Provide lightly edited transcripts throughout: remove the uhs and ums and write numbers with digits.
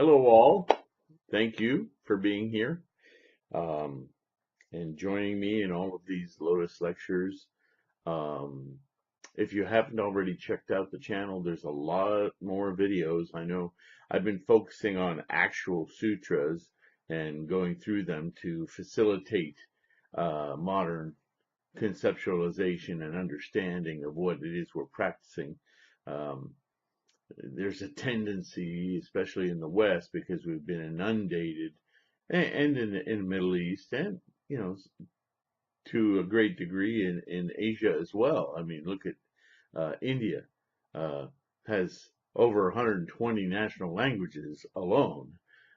Hello, all. Thank you for being here um, and joining me in all of these Lotus lectures. Um, if you haven't already checked out the channel, there's a lot more videos. I know I've been focusing on actual sutras and going through them to facilitate modern conceptualization and understanding of what it is we're practicing. Um, there's a tendency, especially in the West, because we've been inundated, and in the Middle East, and you know, to a great degree in Asia as well. I mean, look at India, uh, has over 120 national languages alone,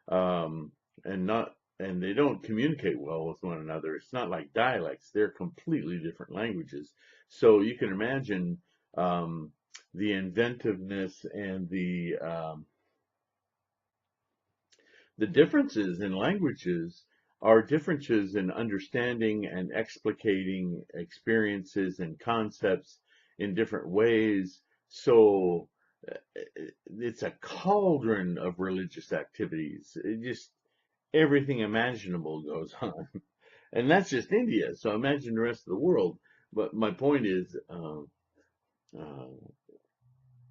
um, and not and they don't communicate well with one another. It's not like dialects; they're completely different languages. So you can imagine um, the inventiveness and the differences in languages are differences in understanding and explicating experiences and concepts in different ways. So it's a cauldron of religious activities. It just everything imaginable goes on, and that's just India. So imagine the rest of the world. But my point is, uh,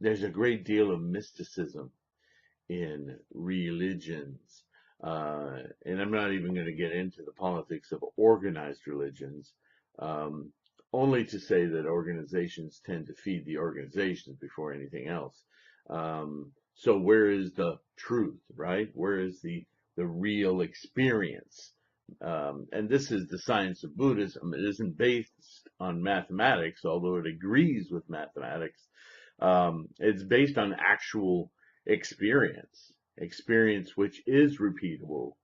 there's a great deal of mysticism in religions. And I'm not even going to get into the politics of organized religions, um, only to say that organizations tend to feed the organizations before anything else. So where is the truth, right? Where is the real experience? And this is the science of Buddhism. It isn't based on mathematics, although it agrees with mathematics. It's based on actual experience which is repeatable.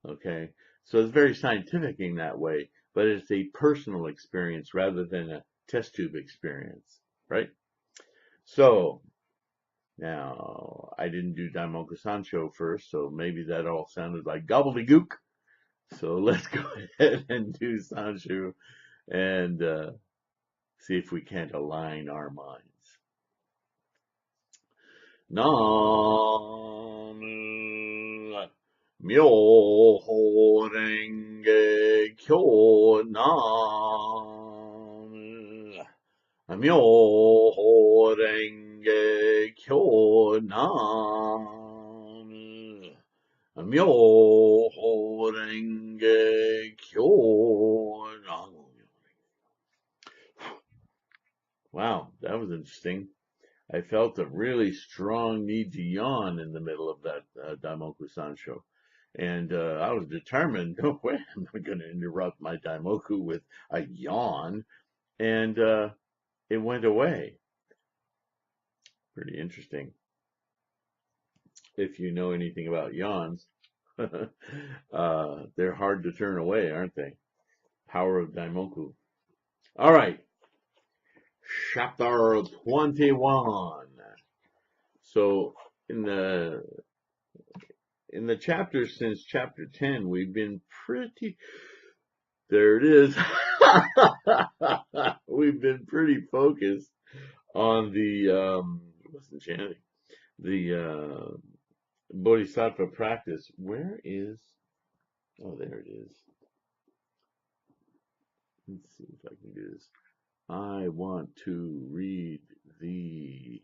Okay, so it's very scientific in that way, but it's a personal experience rather than a test tube experience, right? So now I didn't do Daimoku Sancho first, so maybe that all sounded like gobbledygook. So let's go ahead and do Sancho and see if we can't align our minds. Nam Myoho Renge Kyo Nam Myoho Renge Kyo Nam Myoho Renge Kyo Nam. Wow, that was interesting. I felt a really strong need to yawn in the middle of that Daimoku Sancho. And I was determined, no way, I'm not going to interrupt my Daimoku with a yawn. And it went away. Pretty interesting. If you know anything about yawns, they're hard to turn away, aren't they? Power of Daimoku. All right, chapter 21. So in the chapters since chapter 10, we've been there it is. We've been pretty focused on what's the chanting? The Bodhisattva practice. Where is, oh, there it is. Let's see if I can do this. I want to read the,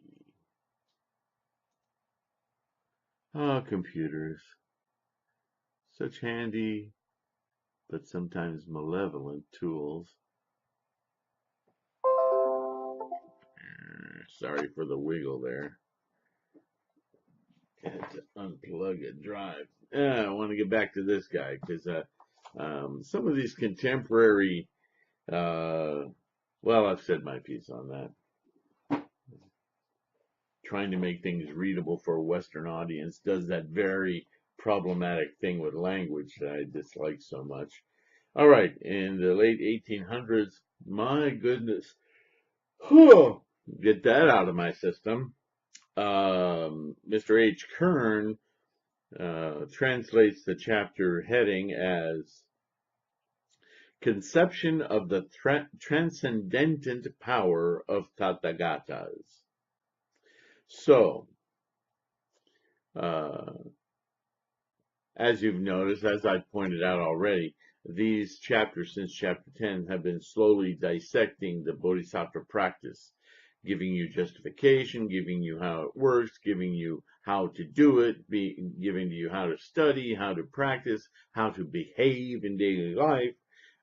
computers. Such handy but sometimes malevolent tools. Sorry for the wiggle there. Had to unplug a drive. I want to get back to this guy because some of these contemporary, well, I've said my piece on that. Trying to make things readable for a Western audience does that very problematic thing with language that I dislike so much. All right, in the late 1800s, my goodness, whew, get that out of my system. Mr. H. Kern translates the chapter heading as Conception of the Transcendent Power of Tathagatas. So, As you've noticed, as I pointed out already, these chapters since chapter 10 have been slowly dissecting the Bodhisattva practice, giving you justification, giving you how it works, giving you how to do it, giving you how to study, how to practice, how to behave in daily life,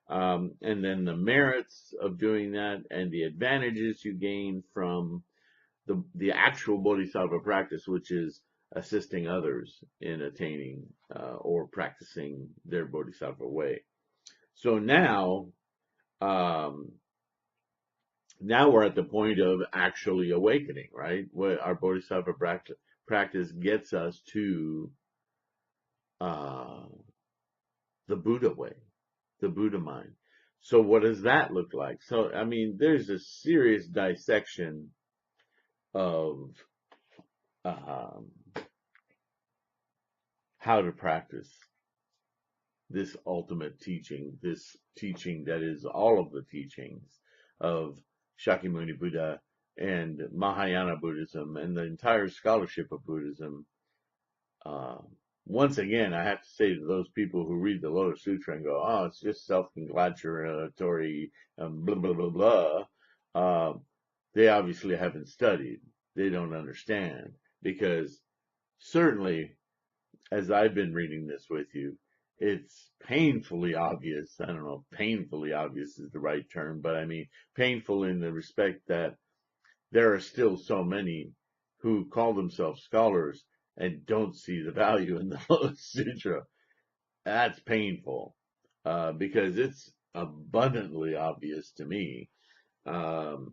and then the merits of doing that and the advantages you gain from the actual bodhisattva practice, which is assisting others in attaining or practicing their bodhisattva way. So um, now we're at the point of actually awakening, right? What our bodhisattva practice gets us to uh, the Buddha way, the Buddha mind. So what does that look like? So, I mean, there's a serious dissection of um, how to practice this ultimate teaching, this teaching that is all of the teachings of Shakyamuni Buddha and Mahayana Buddhism and the entire scholarship of Buddhism. Uh, Once again, I have to say to those people who read the Lotus Sutra and go, oh, it's just self-congratulatory, blah, blah, blah, blah, they obviously haven't studied. They don't understand. Because certainly, as I've been reading this with you, it's painfully obvious. I don't know if painfully obvious is the right term, but I mean painful in the respect that there are still so many who call themselves scholars and don't see the value in the Lotus Sutra. That's painful because it's abundantly obvious to me um,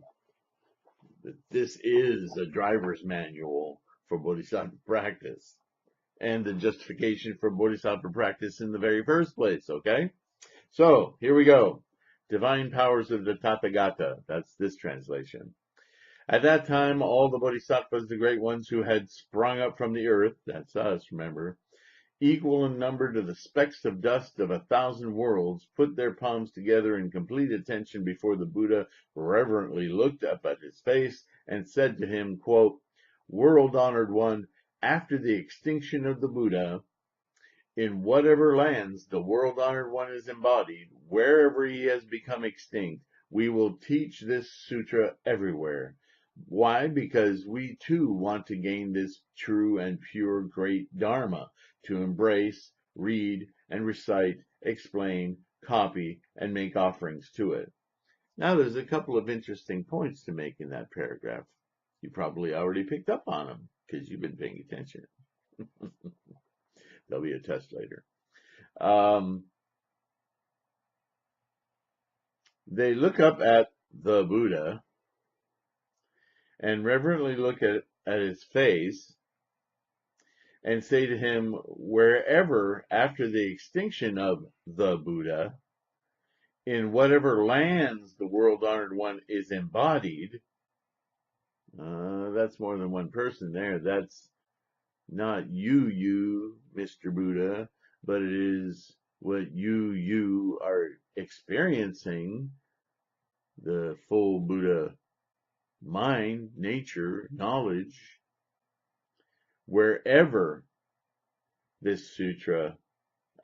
that this is a driver's manual for Bodhisattva practice and the justification for Bodhisattva practice in the very first place, okay? So, here we go. Divine powers of the Tathagata. That's this translation. At that time, all the Bodhisattvas, the great ones who had sprung up from the earth, that's us, remember, equal in number to the specks of dust of 1,000 worlds, put their palms together in complete attention before the Buddha, reverently looked up at his face, and said to him, quote, World-honored one, after the extinction of the Buddha, in whatever lands the world-honored one is embodied, wherever he has become extinct, we will teach this sutra everywhere. Why? Because we too want to gain this true and pure great Dharma, to embrace, read, and recite, explain, copy, and make offerings to it. Now there's a couple of interesting points to make in that paragraph. You probably already picked up on them because you've been paying attention. There'll be a test later. They look up at the Buddha and reverently look at his face and say to him, wherever after the extinction of the Buddha, in whatever lands the world honored one is embodied, that's more than one person there. That's not you, Mr. Buddha, but it is what you are experiencing, the full Buddha mind, nature, knowledge. Wherever this sutra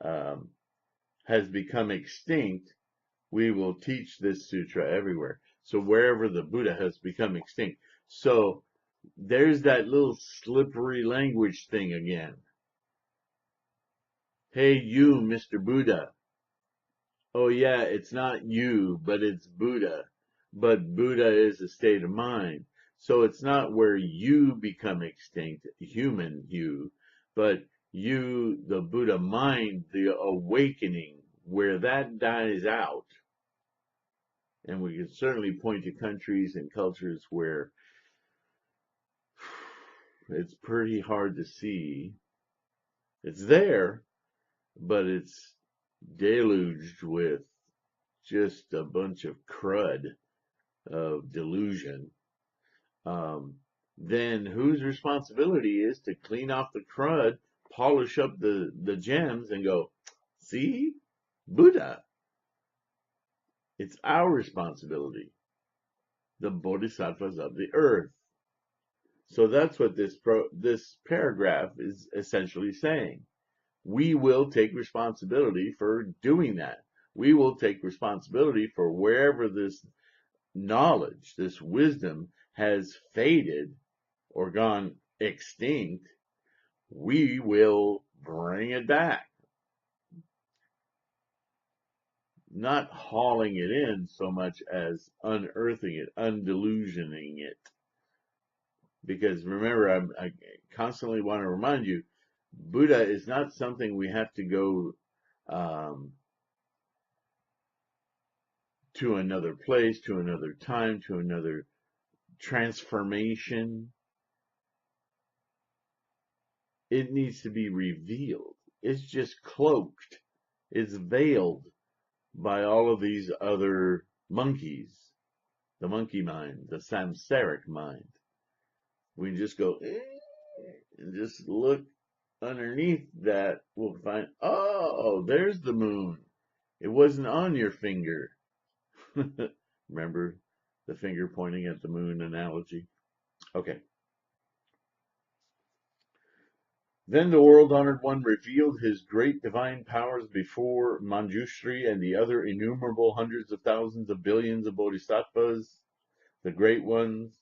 has become extinct, we will teach this sutra everywhere. So wherever the Buddha has become extinct. So there's that little slippery language thing again. Hey, you, Mr. Buddha. Oh, yeah, it's not you, but it's Buddha. But Buddha is a state of mind. So it's not where you become extinct, human you, but you, the Buddha mind, the awakening, where that dies out. And we can certainly point to countries and cultures where it's pretty hard to see. It's there, but it's deluged with just a bunch of crud of delusion. Then whose responsibility is to clean off the crud, polish up the gems, and go, see, Buddha. It's our responsibility, the bodhisattvas of the earth. So that's what this paragraph is essentially saying. we will take responsibility for doing that. We will take responsibility for wherever this knowledge, this wisdom has faded or gone extinct, we will bring it back. Not hauling it in so much as unearthing it, undelusioning it. Because remember, I constantly want to remind you, Buddha is not something we have to go to another place, to another time, to another transformation. It needs to be revealed. It's just cloaked. It's veiled by all of these other monkeys. The monkey mind, the samsaric mind. We just go, and just look underneath that. We'll find, oh, there's the moon. It wasn't on your finger. Remember the finger pointing at the moon analogy? Okay. Then the world-honored one revealed his great divine powers before Manjushri and the other innumerable hundreds of thousands of billions of bodhisattvas. The great ones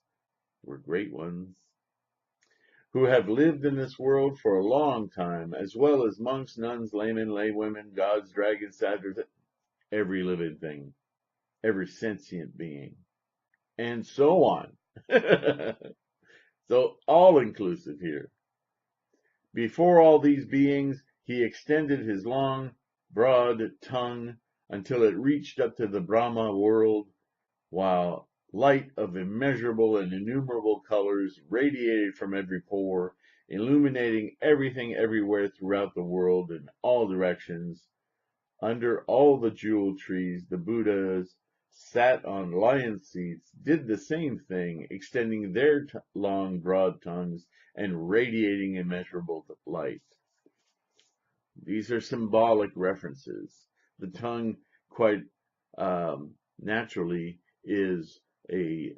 were great ones, who have lived in this world for a long time, as well as monks, nuns, laymen, laywomen, gods, dragons, satyrs, every living thing, every sentient being, and so on. So all-inclusive here. Before all these beings, he extended his long, broad tongue until it reached up to the Brahma world, while light of immeasurable and innumerable colors radiated from every pore, illuminating everything everywhere throughout the world in all directions. Under all the jewel trees, the Buddhas sat on lion seats, did the same thing, extending their long, broad tongues and radiating immeasurable light. These are symbolic references. The tongue, quite naturally, is a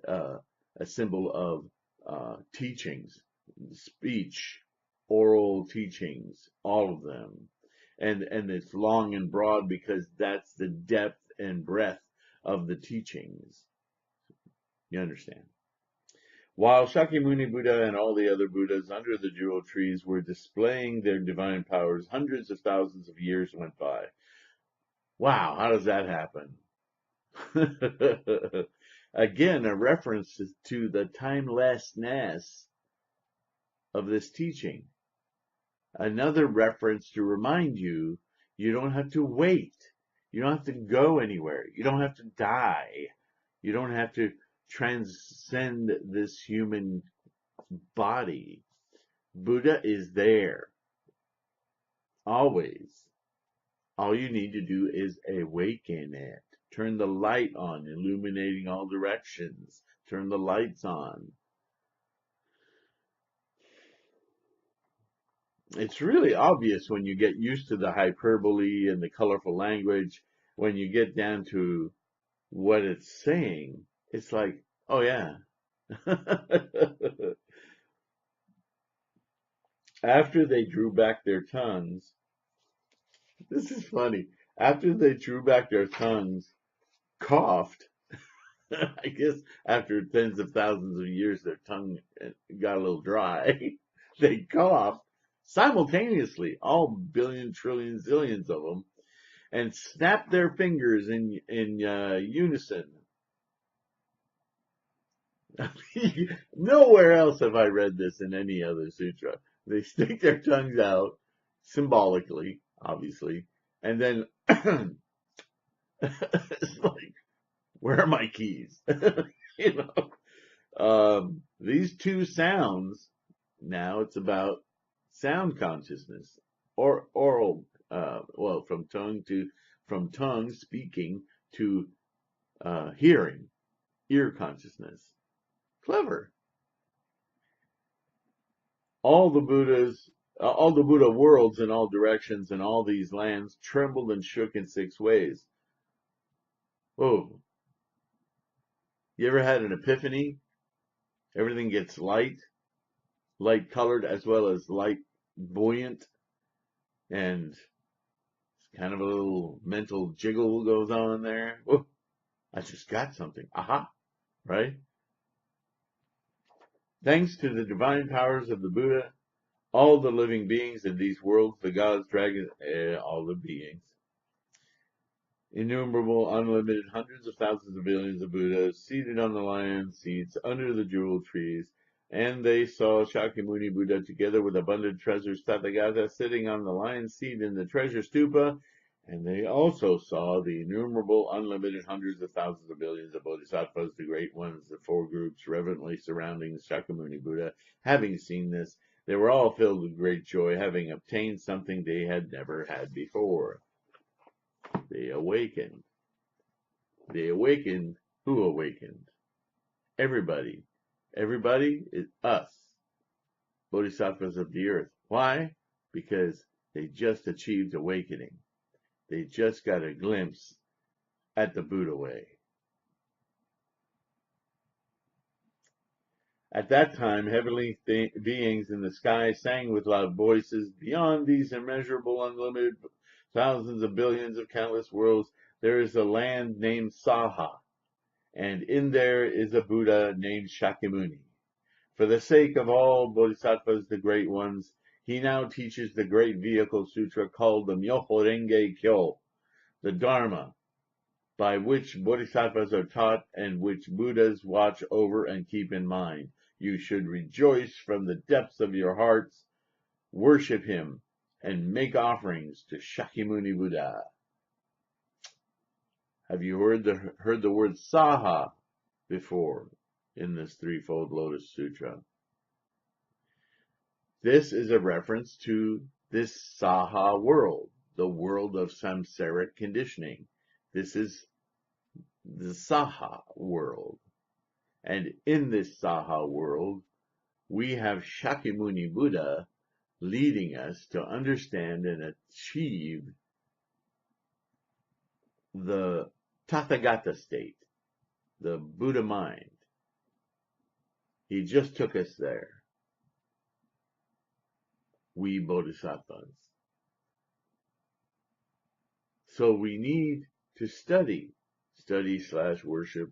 symbol of teachings, speech, oral teachings, all of them. And it's long and broad because that's the depth and breadth of the teachings. You understand? While Shakyamuni Buddha and all the other Buddhas under the jewel trees were displaying their divine powers, hundreds of thousands of years went by. Wow, how does that happen? Again, a reference to the timelessness of this teaching. Another reference to remind you, you don't have to wait. You don't have to go anywhere. You don't have to die. You don't have to transcend this human body. Buddha is there. Always. All you need to do is awaken it. Turn the light on, illuminating all directions. Turn the lights on. It's really obvious when you get used to the hyperbole and the colorful language. When you get down to what it's saying, it's like, oh yeah. After they drew back their tongues, this is funny. After they drew back their tongues, coughed, I guess after tens of thousands of years, their tongue got a little dry. They coughed simultaneously, all billion, trillion, zillions of them, and snapped their fingers in unison. Nowhere else have I read this in any other sutra. They stick their tongues out, symbolically, obviously, and then it's like, where are my keys? You know, these two sounds. Now it's about sound consciousness, or oral. Well, from tongue speaking to hearing, ear consciousness. Clever. All the Buddha worlds in all directions and all these lands trembled and shook in 6 ways. Whoa. You ever had an epiphany? Everything gets light colored as well as light buoyant. And kind of a little mental jiggle goes on there. Oh, I just got something. Aha, right? Thanks to the divine powers of the Buddha, all the living beings in these worlds, the gods, dragons, all the beings, innumerable, unlimited, hundreds of thousands of billions of Buddhas seated on the lion seats under the jewel trees, and they saw Shakyamuni Buddha together with abundant treasures, Tathagata, sitting on the lion seat in the treasure stupa, and they also saw the innumerable, unlimited, hundreds of thousands of billions of bodhisattvas, the great ones, the four groups reverently surrounding Shakyamuni Buddha. Having seen this, they were all filled with great joy, having obtained something they had never had before. They awakened. They awakened. Who awakened? Everybody. Everybody is us, bodhisattvas of the earth. Why? Because they just achieved awakening. They just got a glimpse at the Buddha way. At that time, heavenly beings in the sky sang with loud voices, "Beyond these immeasurable, unlimited thousands of billions of countless worlds, there is a land named Saha, and in there is a Buddha named Shakyamuni. For the sake of all bodhisattvas, the great ones, he now teaches the great vehicle sutra called the Myoho Renge Kyo, the Dharma, by which bodhisattvas are taught and which Buddhas watch over and keep in mind. You should rejoice from the depths of your hearts, worship him, and make offerings to Shakyamuni Buddha." Have you heard the word Saha before in this Threefold Lotus Sutra? This is a reference to this Saha world, the world of samsaric conditioning. This is the Saha world. And in this Saha world, we have Shakyamuni Buddha leading us to understand and achieve the Tathagata state, the Buddha mind. He just took us there. We bodhisattvas. So we need to study / worship.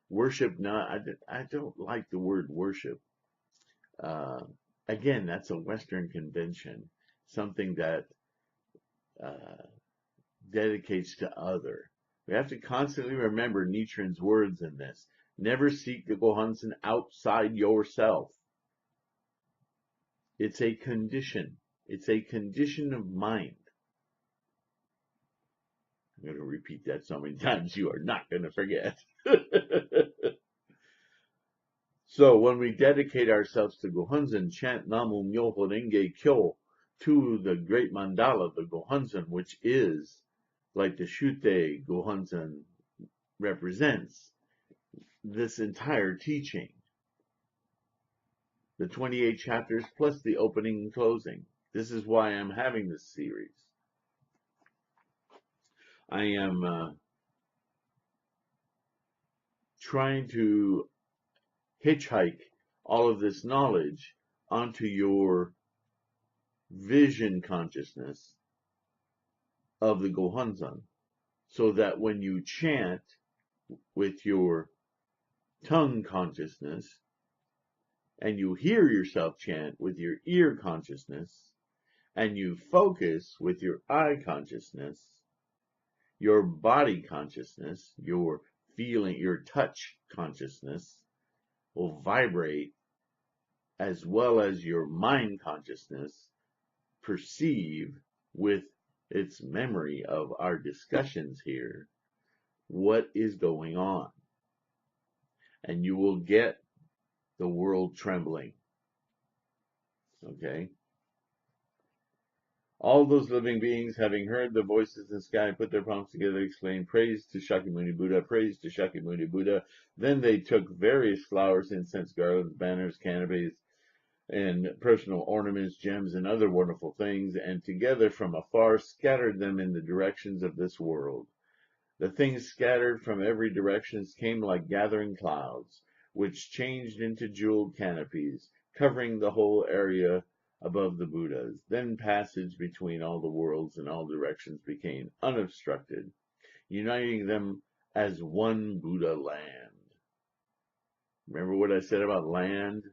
Worship not, I don't like the word worship. Again, that's a Western convention, something that dedicates to other. We have to constantly remember Nichiren's words in this. Never seek the Gohonzon outside yourself. It's a condition. It's a condition of mind. I'm going to repeat that so many times you are not going to forget. So when we dedicate ourselves to Gohonzon, chant Namu Myoho Renge Kyo to the great mandala, the Gohonzon, which is like the Shute Gohonzon represents this entire teaching. The 28 chapters plus the opening and closing. This is why I'm having this series. I am trying to hitchhike all of this knowledge onto your vision consciousness of the Gohonzon, so that when you chant with your tongue consciousness and you hear yourself chant with your ear consciousness and you focus with your eye consciousness, your body consciousness, your feeling, your touch consciousness will vibrate, as well as your mind consciousness perceive with its memory of our discussions here what is going on. And you will get the world trembling. Okay? All those living beings, having heard the voices in the sky, put their palms together, exclaimed, "Praise to Shakyamuni Buddha, praise to Shakyamuni Buddha." Then they took various flowers, incense, garlands, banners, canopies, and personal ornaments, gems, and other wonderful things, and together from afar scattered them in the directions of this world. The things scattered from every direction came like gathering clouds, which changed into jeweled canopies, covering the whole area above the Buddhas. Then passage between all the worlds in all directions became unobstructed, uniting them as one Buddha land. Remember what I said about land,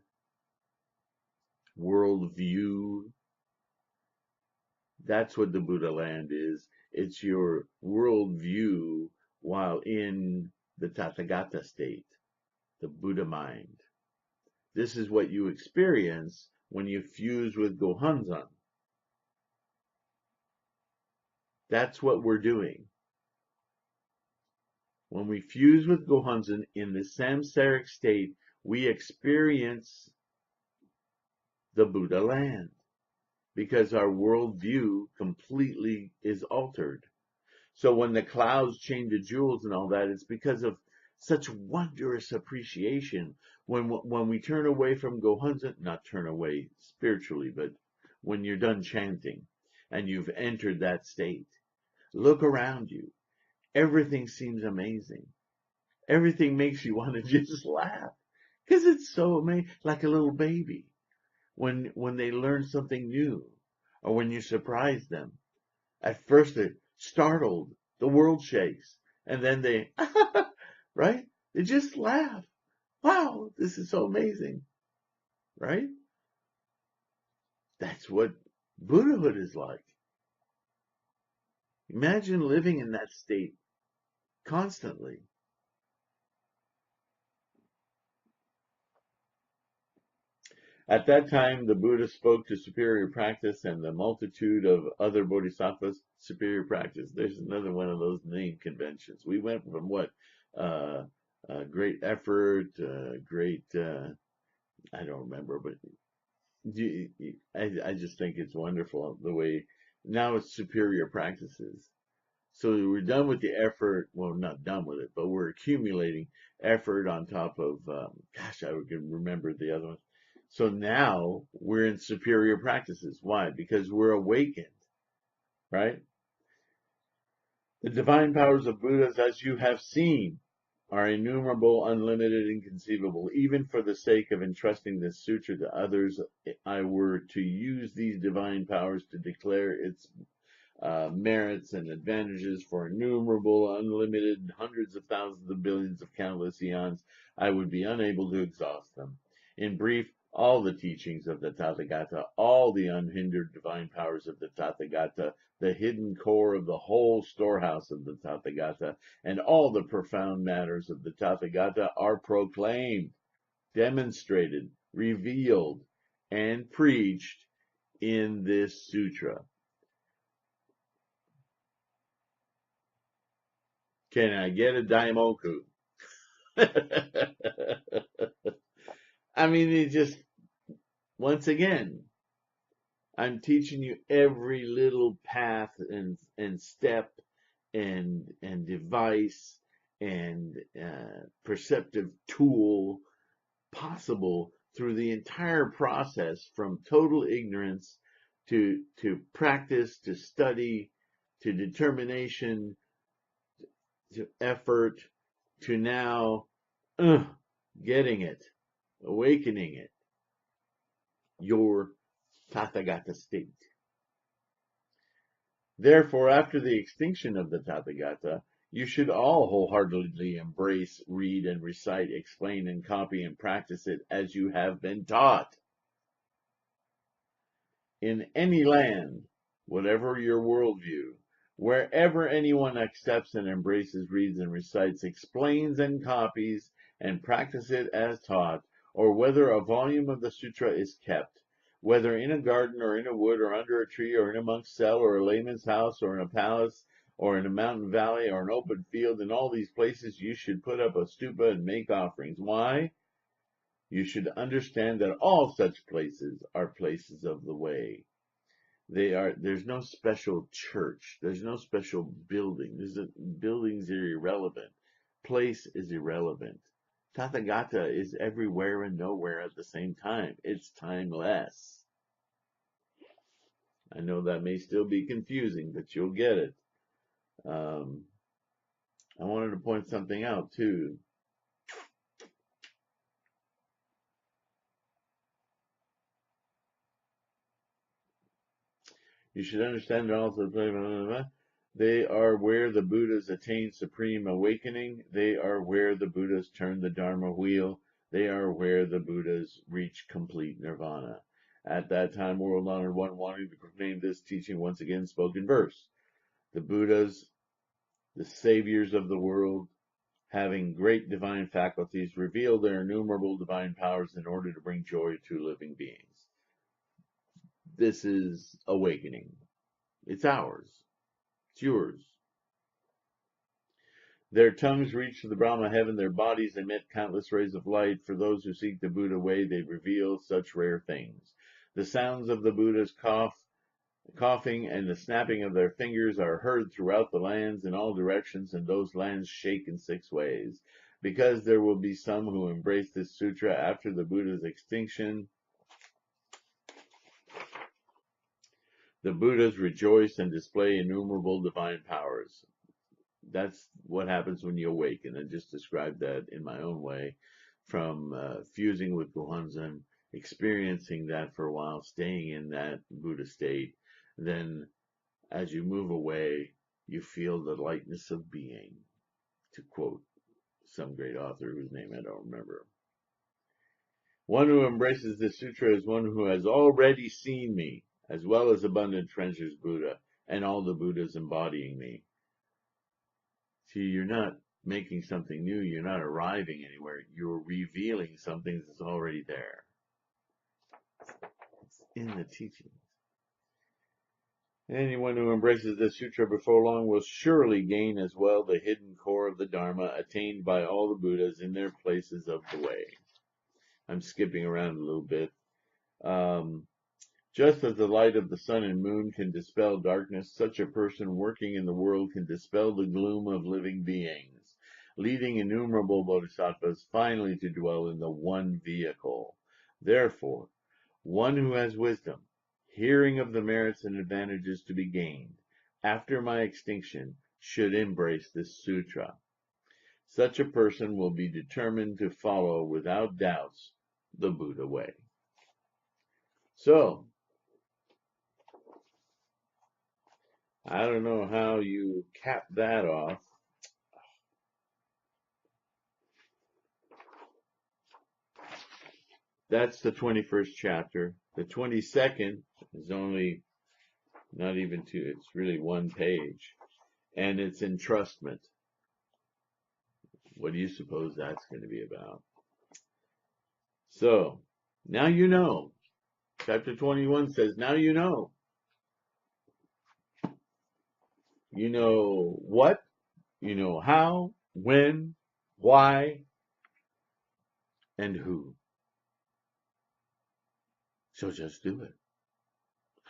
world view? That's what the Buddha land is. It's your world view while in the Tathagata state, the Buddha mind. This is what you experience when you fuse with Gohonzon. That's what we're doing. When we fuse with Gohonzon in the samsaric state, we experience the Buddha land because our worldview completely is altered. So when the clouds change to jewels and all that, it's because of such wondrous appreciation. When we turn away from Gohonzon, not turn away spiritually, but when you're done chanting and you've entered that state, look around you. Everything seems amazing. Everything makes you want to just laugh because it's so amazing, like a little baby when they learn something new or when you surprise them. At first they're startled, the world shakes, and then they, right? They just laugh. Wow, this is so amazing, right? That's what Buddhahood is like. Imagine living in that state constantly. At that time, the Buddha spoke to superior practice and the multitude of other bodhisattvas. Superior practice. There's another one of those name conventions. We went from what? Great effort, great, I don't remember, but I just think it's wonderful the way now it's superior practices. So we're done with the effort. Well, not done with it, but we're accumulating effort on top of, gosh, I can remember the other ones. So now we're in superior practices. Why? Because we're awakened, right? The divine powers of Buddhas, as you have seen, are innumerable, unlimited, inconceivable. Even for the sake of entrusting this sutra to others, I were to use these divine powers to declare its merits and advantages for innumerable, unlimited, hundreds of thousands of billions of countless eons, I would be unable to exhaust them. In brief, all the teachings of the Tathagata, all the unhindered divine powers of the Tathagata, the hidden core of the whole storehouse of the Tathagata, and all the profound matters of the Tathagata are proclaimed, demonstrated, revealed, and preached in this sutra. Can I get a daimoku? I mean, it just, once again, I'm teaching you every little path and step and device and perceptive tool possible through the entire process from total ignorance to practice, to study, to determination, to effort, to now getting it, awakening it, your Tathagata state. Therefore, after the extinction of the Tathagata, you should all wholeheartedly embrace, read, and recite, explain, and copy, and practice it as you have been taught. In any land, whatever your worldview, wherever anyone accepts and embraces, reads, and recites, explains, and copies, and practice it as taught, or whether a volume of the sutra is kept, whether in a garden or in a wood or under a tree or in a monk's cell or a layman's house or in a palace or in a mountain valley or an open field, in all these places you should put up a stupa and make offerings. Why? You should understand that all such places are places of the way. There's no special church. There's no special building. Buildings are irrelevant. Place is irrelevant. Tathagata is everywhere and nowhere at the same time. It's timeless. I know that may still be confusing, but you'll get it. I wanted to point something out too. You should understand that also blah, blah, blah, blah. They are where the Buddhas attain supreme awakening. They are where the Buddhas turn the Dharma wheel. They are where the Buddhas reach complete nirvana. At that time, world honored one wanting to proclaim this teaching once again spoke in verse. The Buddhas, the saviors of the world, having great divine faculties, reveal their innumerable divine powers in order to bring joy to living beings. This is awakening. It's ours. It's yours. Their tongues reach to the Brahma heaven. Their bodies emit countless rays of light. For those who seek the Buddha way, they reveal such rare things. The sounds of the Buddha's coughing and the snapping of their fingers are heard throughout the lands in all directions, and those lands shake in 6 ways. Because there will be some who embrace this sutra after the Buddha's extinction, the Buddhas rejoice and display innumerable divine powers. That's what happens when you awaken. I just described that in my own way, from fusing with Gohanzen, experiencing that for a while, staying in that Buddha state. Then as you move away, you feel the lightness of being, to quote some great author whose name I don't remember. One who embraces this sutra is one who has already seen me, as well as abundant treasures Buddha, and all the Buddhas embodying me. See, you're not making something new, you're not arriving anywhere, you're revealing something that's already there. It's in the teachings. Anyone who embraces this sutra before long will surely gain as well the hidden core of the Dharma attained by all the Buddhas in their places of the way. I'm skipping around a little bit. Just as the light of the sun and moon can dispel darkness, such a person working in the world can dispel the gloom of living beings, leading innumerable bodhisattvas finally to dwell in the one vehicle. Therefore, one who has wisdom, hearing of the merits and advantages to be gained after my extinction, should embrace this sutra. Such a person will be determined to follow without doubts the Buddha way. So, I don't know how you cap that off. That's the 21st chapter. The 22nd is only not even two, it's really 1 page. And it's entrustment. What do you suppose that's going to be about? So, now you know. Chapter 21 says, now you know. You know what, you know how, when, why, and who. So just do it.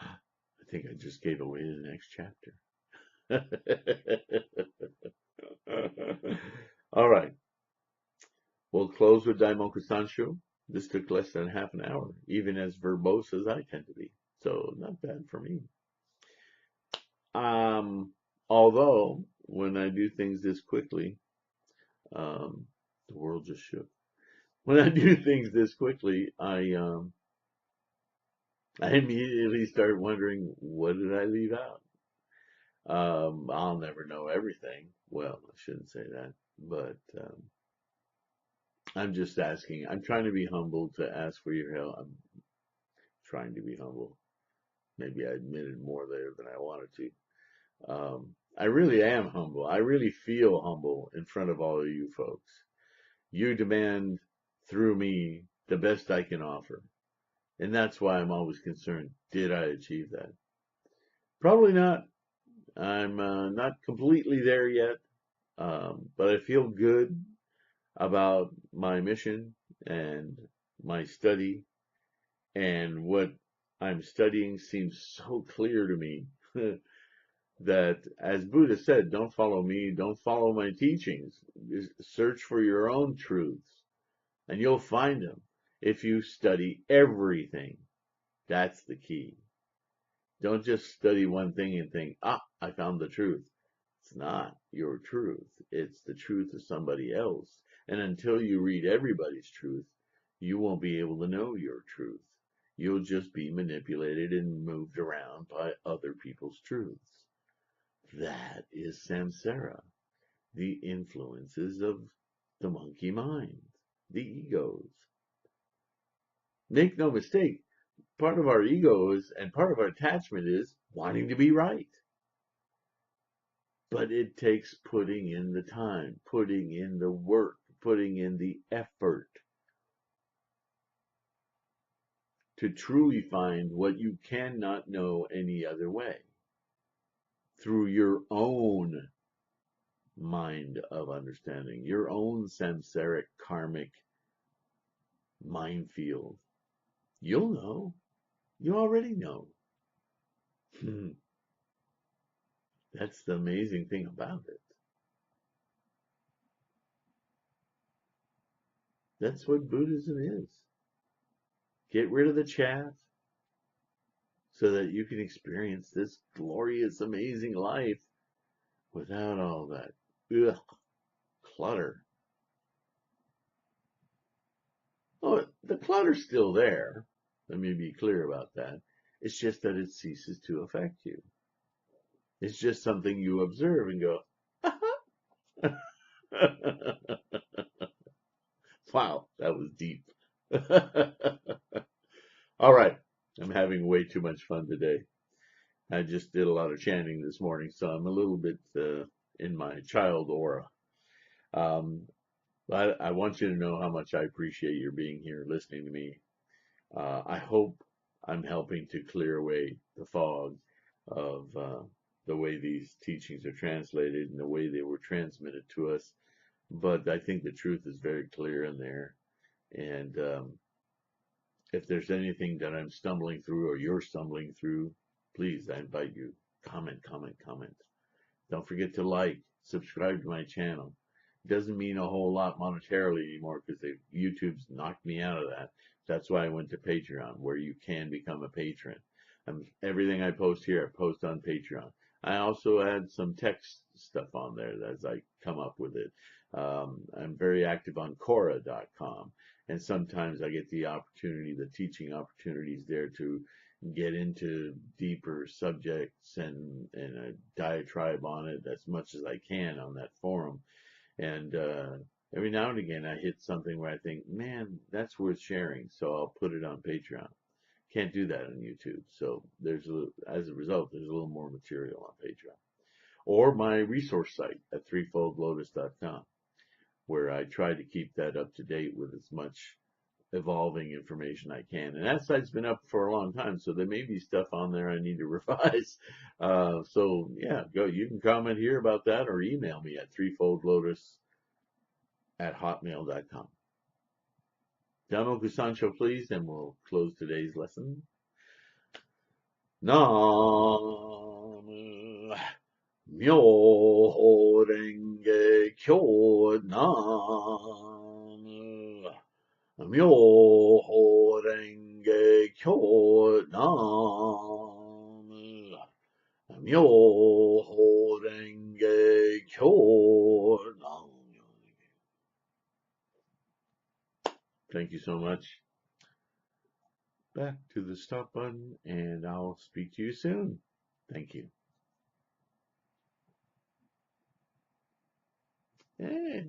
I think I just gave away the next chapter. All right. We'll close with Daimoku Sansho. This took less than half an hour, even as verbose as I tend to be. So not bad for me. Although when I do things this quickly, the world just shook. When I do things this quickly, I immediately start wondering, what did I leave out? I'll never know everything. Well, I shouldn't say that, but I'm just asking. I'm trying to be humble to ask for your help. I'm trying to be humble. Maybe I admitted more there than I wanted to. I really am humble. I really feel humble in front of all of you folks. You demand through me the best I can offer. And that's why I'm always concerned. Did I achieve that? Probably not. I'm not completely there yet. But I feel good about my mission and my study, and what I'm studying seems so clear to me that, as Buddha said, don't follow me, don't follow my teachings. Search for your own truths, and you'll find them if you study everything. That's the key. Don't just study one thing and think, I found the truth. It's not your truth. It's the truth of somebody else. And until you read everybody's truth, you won't be able to know your truth. You'll just be manipulated and moved around by other people's truths. That is samsara, the influences of the monkey mind, the egos. Make no mistake, part of our egos and part of our attachment is wanting to be right. But it takes putting in the time, putting in the work, putting in the effort to truly find what you cannot know any other way through your own mind of understanding, your own samsaric karmic mind field. You'll know. You already know. That's the amazing thing about it. That's what Buddhism is. Get rid of the chaff so that you can experience this glorious, amazing life without all that clutter. Oh, the clutter's still there. Let me be clear about that. It's just that it ceases to affect you. It's just something you observe and go, wow, that was deep. All right. I'm having way too much fun today. I just did a lot of chanting this morning, so I'm a little bit in my child aura. But I want you to know how much I appreciate your being here, listening to me. I hope I'm helping to clear away the fog of the way these teachings are translated and the way they were transmitted to us. But I think the truth is very clear in there. And if there's anything that I'm stumbling through or you're stumbling through, please, I invite you, comment. Don't forget to like, subscribe to my channel. It doesn't mean a whole lot monetarily anymore because YouTube's knocked me out of that. That's why I went to Patreon, where you can become a patron. Everything I post here, I post on Patreon. I also add some text stuff on there as I come up with it. I'm very active on Quora.com, and sometimes I get the opportunity, the teaching opportunities there to get into deeper subjects and a diatribe on it as much as I can on that forum. And every now and again, I hit something where I think, man, that's worth sharing, so I'll put it on Patreon. Can't do that on YouTube, so as a result, there's a little more material on Patreon. Or my resource site at threefoldlotus.com, where I try to keep that up to date with as much evolving information I can. And that site's been up for a long time, so there may be stuff on there I need to revise. So yeah, you can comment here about that or email me at threefoldlotus@hotmail.com. Damo Kusancho, please, and we'll close today's lesson. Nam Myoho Renge Kyo. Nam Myoho Renge Kyo. Nam Myoho Renge Kyo. Nam. Thank you so much. Back to the stop button, and I'll speak to you soon. Thank you. Hey.